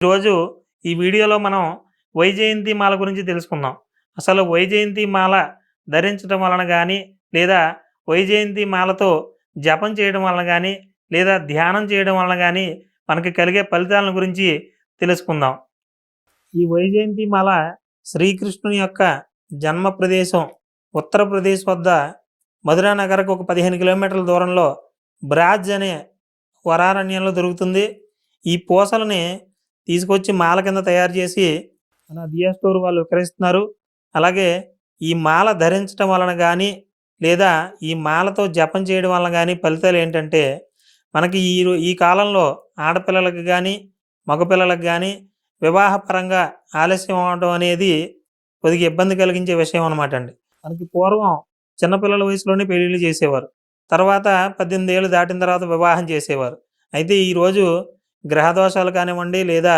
ఈరోజు ఈ వీడియోలో మనం వైజయంతి మాల గురించి తెలుసుకుందాం. అసలు వైజయంతి మాల ధరించడం వలన గానీ, లేదా వైజయంతి మాలతో జపం చేయడం వలన గానీ, లేదా ధ్యానం చేయడం వలన గానీ మనకి కలిగే ఫలితాలను గురించి తెలుసుకుందాం. ఈ వైజయంతి మాల శ్రీకృష్ణుని యొక్క జన్మ ప్రదేశం ఉత్తరప్రదేశ్ వద్ద మధురా నగర్‌కు ఒక 15 కిలోమీటర్ల దూరంలో బ్రాజ్ అనే వరారణ్యంలో దొరుకుతుంది. ఈ పూసలని తీసుకొచ్చి మాల కింద తయారు చేసి మన దియా స్టోర్ వాళ్ళు విక్రయిస్తున్నారు. అలాగే ఈ మాల ధరించడం వలన గానీ, లేదా ఈ మాలతో జపం చేయడం వలన గానీ ఫలితాలు ఏంటంటే, మనకి ఈ కాలంలో ఆడపిల్లలకి గానీ, మగపిల్లలకి గానీ వివాహపరంగా ఆలస్యం అవ్వడం అనేది కొద్దిగా ఇబ్బంది కలిగించే విషయం అనమాట అండి. మనకి పూర్వం చిన్నపిల్లల వయసులోనే పెళ్ళిళ్ళు చేసేవారు. తర్వాత 18 ఏళ్ళు దాటిన తర్వాత వివాహం చేసేవారు. అయితే ఈరోజు గ్రహదోషాలు కానివ్వండి, లేదా